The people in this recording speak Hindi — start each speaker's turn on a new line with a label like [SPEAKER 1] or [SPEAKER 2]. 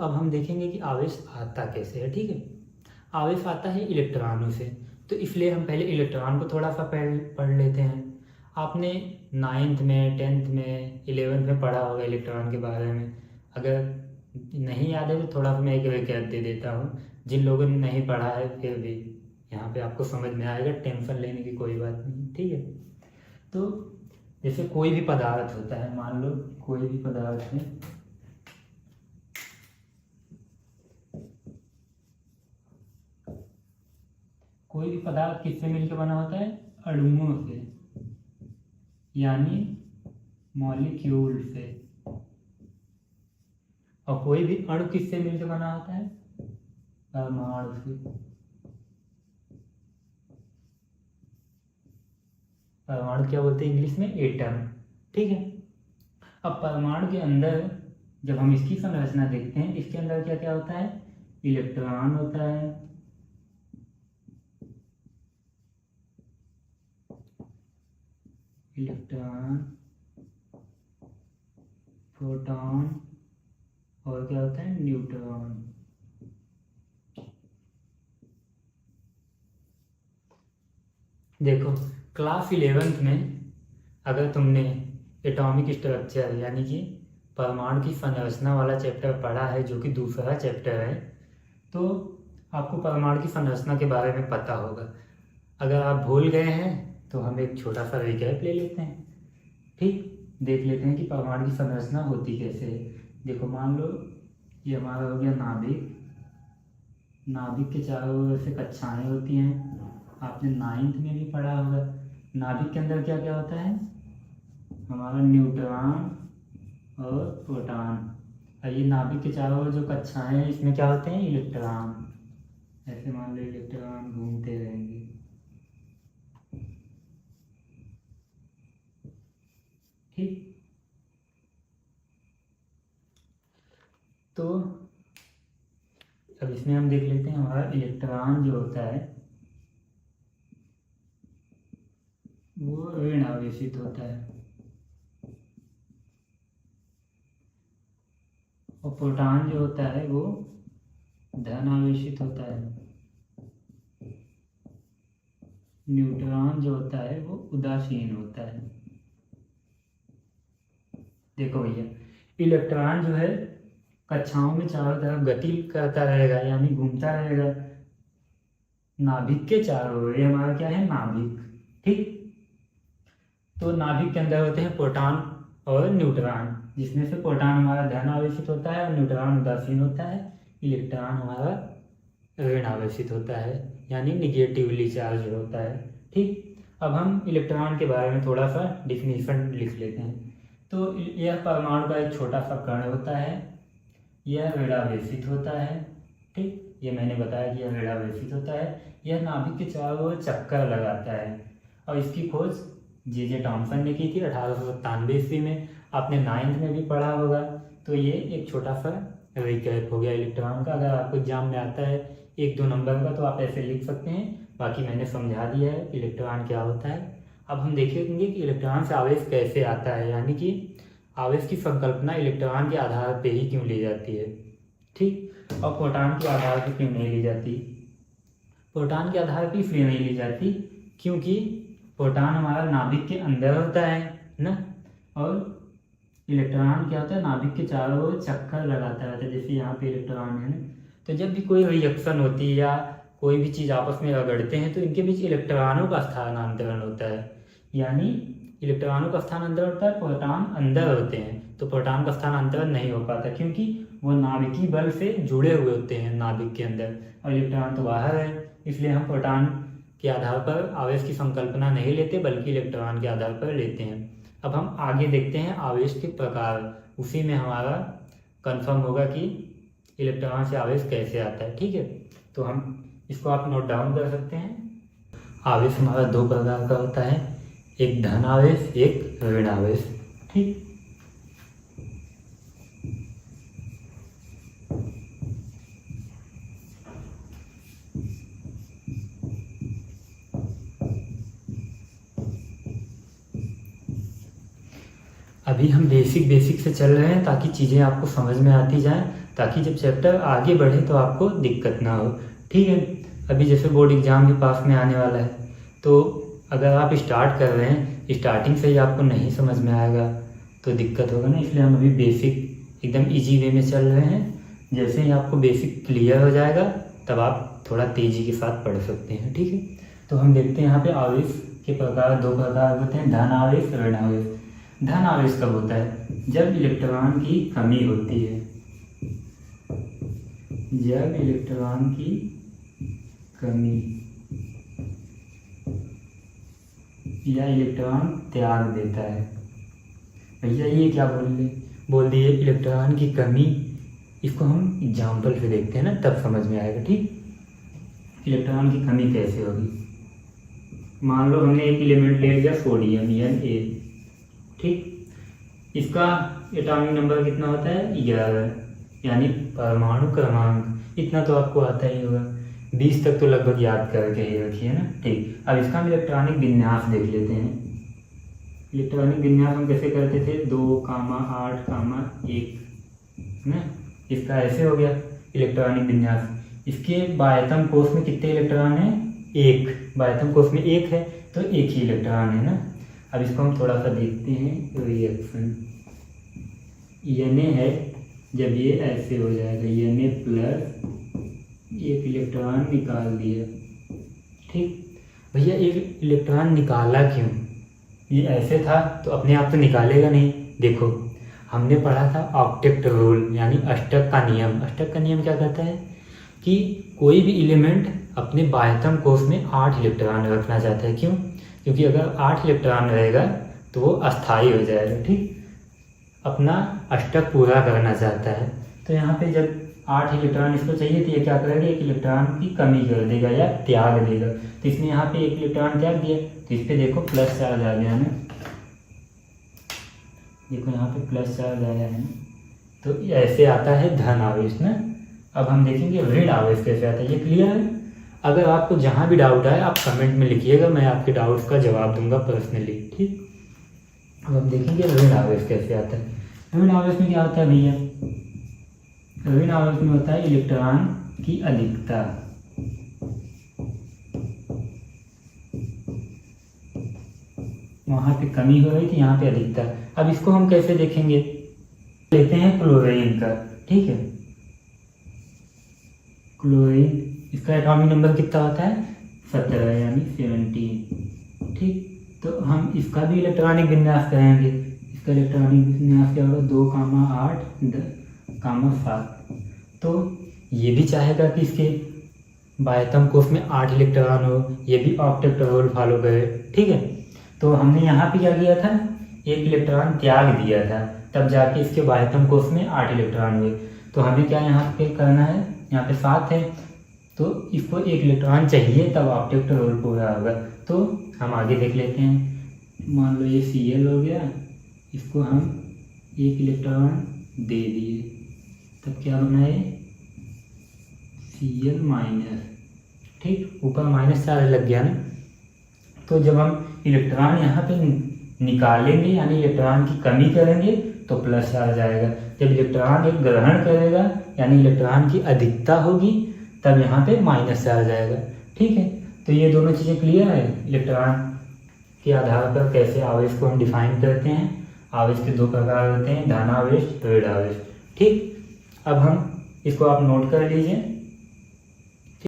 [SPEAKER 1] अब हम देखेंगे कि आवेश आता कैसे है। ठीक है, आवेश आता है इलेक्ट्रॉनों से, तो इसलिए हम पहले इलेक्ट्रॉन को थोड़ा सा पढ़ लेते हैं। आपने 9th में 10th में 11th में पढ़ा होगा इलेक्ट्रॉन के बारे में। अगर नहीं याद है तो थोड़ा सा मैं एक रिकैप दे देता हूँ। जिन लोगों ने नहीं पढ़ा है फिर भी यहाँ पे आपको समझ में आएगा, टेंशन लेने की कोई बात नहीं। ठीक है, तो जैसे कोई भी पदार्थ होता है, मान लो कोई भी पदार्थ है, कोई भी पदार्थ किससे मिलकर बना होता है? अणुओं से, यानी मॉलिक्यूल से। और कोई भी अणु किससे मिलकर बना होता है? परमाणु से। परमाणु क्या बोलते हैं इंग्लिश में? एटम। ठीक है, अब परमाणु के अंदर जब हम इसकी संरचना देखते हैं, इसके अंदर क्या क्या होता है? इलेक्ट्रॉन होता है, इलेक्ट्रॉन, प्रोटॉन, और क्या होता है? न्यूट्रॉन। देखो क्लास 11th में अगर तुमने एटॉमिक स्ट्रक्चर यानी कि परमाणु की संरचना वाला चैप्टर पढ़ा है, जो कि दूसरा चैप्टर है, तो आपको परमाणु की संरचना के बारे में पता होगा। अगर आप भूल गए हैं तो हम एक छोटा सा रिकैप ले लेते हैं। ठीक, देख लेते हैं कि परमाणु की संरचना होती कैसे है। देखो मान लो ये हमारा हो गया नाभिक। नाभिक के चारों ओर से कक्षाएं होती हैं, आपने 9th में भी पढ़ा होगा। नाभिक के अंदर क्या क्या होता है? हमारा न्यूट्रॉन और प्रोटॉन। और ये नाभिक के चारों ओर जो कक्षाएं हैं, इसमें क्या होते हैं? इलेक्ट्रॉन। ऐसे मान लो इलेक्ट्रॉन घूमते रहेंगे। ठीक, तो अब इसमें हम देख लेते हैं हमारा इलेक्ट्रॉन जो होता है वो ऋण आवेशित होता है, और प्रोटॉन जो होता है वो धन आवेशित होता है। न्यूट्रॉन जो होता है वो उदासीन होता है। देखो भैया, इलेक्ट्रॉन जो है कक्षाओं में चारों तरफ गति करता रहेगा, यानी घूमता रहेगा नाभिक के चारों ओर। ये हमारा क्या है? नाभिक। ठीक, तो नाभिक के अंदर होते हैं प्रोटॉन और न्यूट्रॉन, जिसमें से प्रोटॉन हमारा धन आवेशित होता है और न्यूट्रॉन उदासीन होता है। इलेक्ट्रॉन हमारा ऋण आवेशित होता है, यानी निगेटिवली चार्ज होता है। ठीक, अब हम इलेक्ट्रॉन के बारे में थोड़ा सा डिफिनीशन लिख लेते हैं। तो यह परमाणु का एक छोटा सा कण होता है, यह ऋणावेशित होता है। ठीक, ये मैंने बताया कि यह ऋणावेशित होता है। यह नाभिक के चारों ओर चक्कर लगाता है, और इसकी खोज जे टॉमसन ने की थी 1897 ईस्वी में। आपने 9th में भी पढ़ा होगा। तो ये एक छोटा सा रिकैप हो गया इलेक्ट्रॉन का। अगर आपको एग्जाम में आता है 1-2 नंबर का तो आप ऐसे लिख सकते हैं, बाकी मैंने समझा दिया है इलेक्ट्रॉन क्या होता है। अब हम देखेंगे कि इलेक्ट्रॉन से आवेश कैसे आता है, यानी कि आवेश की संकल्पना इलेक्ट्रॉन के आधार पे ही क्यों ली जाती है। ठीक, और प्रोटॉन के आधार पे क्यों नहीं ली जाती? प्रोटॉन के आधार पे इसलिए नहीं ली जाती क्योंकि प्रोटॉन हमारा नाभिक के अंदर होता है ना, और इलेक्ट्रॉन क्या होता है? नाभिक के चारों ओर चक्कर लगाता रहता है, जैसे यहाँ पे इलेक्ट्रॉन है। तो जब भी कोई रिएक्शन होती है या कोई भी चीज़ आपस में रगड़ते हैं तो इनके बीच इलेक्ट्रॉनों का स्थानांतरण होता है, यानी इलेक्ट्रॉनों का स्थानांतरण होता है, प्रोटॉन अंदर होते हैं तो प्रोटॉन का स्थानांतरण नहीं हो पाता, क्योंकि वो नाभिकीय बल से जुड़े हुए होते हैं नाभिक के अंदर, और इलेक्ट्रॉन तो बाहर है। इसलिए हम प्रोटॉन के आधार पर आवेश की संकल्पना नहीं लेते, बल्कि इलेक्ट्रॉन के आधार पर लेते हैं। अब हम आगे देखते हैं आवेश के प्रकार, उसी में हमारा कंफर्म होगा कि इलेक्ट्रॉन से आवेश कैसे आता है। ठीक है, तो हम इसको आप नोट डाउन कर सकते हैं। आवेश हमारा 2 प्रकार का होता है, एक धन आवेश, एक ऋण आवेश। ठीक, अभी हम बेसिक से चल रहे हैं ताकि चीज़ें आपको समझ में आती जाएं, ताकि जब चैप्टर आगे बढ़े तो आपको दिक्कत ना हो। ठीक है, अभी जैसे बोर्ड एग्ज़ाम भी पास में आने वाला है, तो अगर आप स्टार्ट कर रहे हैं, स्टार्टिंग से ही आपको नहीं समझ में आएगा तो दिक्कत होगा ना। इसलिए हम अभी बेसिक एकदम इजी वे में चल रहे हैं। जैसे ही आपको बेसिक क्लियर हो जाएगा तब आप थोड़ा तेज़ी के साथ पढ़ सकते हैं। ठीक है, तो हम देखते हैं यहाँ पे आवेश के प्रकार, 2 प्रकार होते हैं, धन आवेश, ऋण आवेश। धन आवेश कब होता है? जब इलेक्ट्रॉन की कमी होती है, जब इलेक्ट्रॉन की कमी या इलेक्ट्रॉन त्याग देता है। भैया ये क्या बोल दिए इलेक्ट्रॉन की कमी, इसको हम एग्जाम्पल से देखते हैं ना, तब समझ में आएगा। ठीक, इलेक्ट्रॉन की कमी कैसे होगी? मान लो हमने एक एलिमेंट ले लिया सोडियम Na, ठीक, इसका एटॉमिक नंबर कितना होता है? 11, यानी परमाणु क्रमांक इतना तो आपको आता ही होगा, 20 तक तो लगभग याद करके ही रखिए ना। ठीक, अब इसका हम इलेक्ट्रॉनिक विन्यास देख लेते हैं। इलेक्ट्रॉनिक विन्यास हम कैसे करते थे? 2, 8, 1 ना, इसका ऐसे हो गया इलेक्ट्रॉनिक विन्यास। इसके बाह्यतम कोश में कितने इलेक्ट्रॉन हैं? 1, बाह्यतम कोश में 1 है तो 1 ही इलेक्ट्रॉन है ना। अब इसको हम थोड़ा सा देखते हैं, रिएक्शन Na है, जब ये ऐसे हो जाएगा Na प्लस 1 इलेक्ट्रॉन निकाल दिया। ठीक, भैया 1 इलेक्ट्रॉन निकाला क्यों? ये ऐसे था तो अपने आप तो निकालेगा नहीं। देखो हमने पढ़ा था ऑक्टेट रूल, यानी अष्टक का नियम। अष्टक का नियम क्या कहता है कि कोई भी एलिमेंट अपने बाह्यतम कोश में 8 इलेक्ट्रॉन रखना चाहता है। क्यों? क्योंकि अगर 8 इलेक्ट्रॉन रहेगा तो वो अस्थायी हो जाएगा। ठीक, अपना अष्टक पूरा करना चाहता है। तो यहाँ पे जब 8 इलेक्ट्रॉन इसको चाहिए तो ये क्या करेगा? 1 इलेक्ट्रॉन की कमी कर देगा या त्याग देगा। तो इसने यहाँ पे 1 इलेक्ट्रॉन त्याग दिया, तो इस पर देखो प्लस चार्ज आ गया ना। देखो यहाँ पे प्लस चार्ज आया है ना, तो ऐसे आता है धन आवेश ना। अब हम देखेंगे ऋण आवेश कैसे आता है। ये क्लियर है? अगर आपको जहाँ भी डाउट आए आप कमेंट में लिखिएगा, मैं आपके डाउट्स का जवाब दूंगा पर्सनली। ठीक, अब हम देखेंगे ऋण आवेश कैसे आता है। ऋण आवेश में क्या होता है भैया? ऋण आवेश में होता है इलेक्ट्रॉन की अधिकता। वहां पे कमी हो रही थी, यहाँ पे अधिकता। अब इसको हम कैसे देखेंगे? लेते हैं क्लोरीन का। ठीक है, क्लोरीन, इसका एटॉमिक नंबर कितना होता है? 17, यानी 17। ठीक, तो हम इसका भी इलेक्ट्रॉनिक विन्यास करेंगे। इसका इलेक्ट्रॉनिक विन्यास क्या होगा? 2, 8, 7। तो ये भी चाहेगा कि इसके बाह्यतम कोश में 8 इलेक्ट्रॉन हो, ये भी ऑक्टेट रूल फॉलो करे। ठीक है, तो हमने यहाँ पे क्या किया था? 1 इलेक्ट्रॉन त्याग दिया था, तब जाके इसके बाह्यतम कोश में 8 इलेक्ट्रॉन हुए। तो हमें क्या यहाँ पे करना है? यहाँ पे 7 है तो इसको 1 इलेक्ट्रॉन चाहिए, तब ऑक्टेट रूल पूरा होगा। तो हम आगे देख लेते हैं। मान लो ये Cl हो गया, इसको हम 1 इलेक्ट्रॉन दे दिए, तब क्या बना है? Cl-। ठीक, ऊपर माइनस चार्ज लग गया ना। तो जब हम इलेक्ट्रॉन यहाँ पे निकालेंगे, यानी इलेक्ट्रॉन की कमी करेंगे, तो प्लस चार्ज आएगा। जब इलेक्ट्रॉन एक ग्रहण करेगा, यानी इलेक्ट्रॉन की अधिकता होगी, तब यहाँ पे माइनस चार्ज आएगा। ठीक है, तो ये दोनों चीज़ें क्लियर है। इलेक्ट्रॉन के आधार पर कैसे आवेश को हम डिफाइन करते हैं। आवेश के 2 प्रकार होते हैं, धन आवेश, ऋण आवेश। ठीक, अब हम इसको आप नोट कर लीजिए।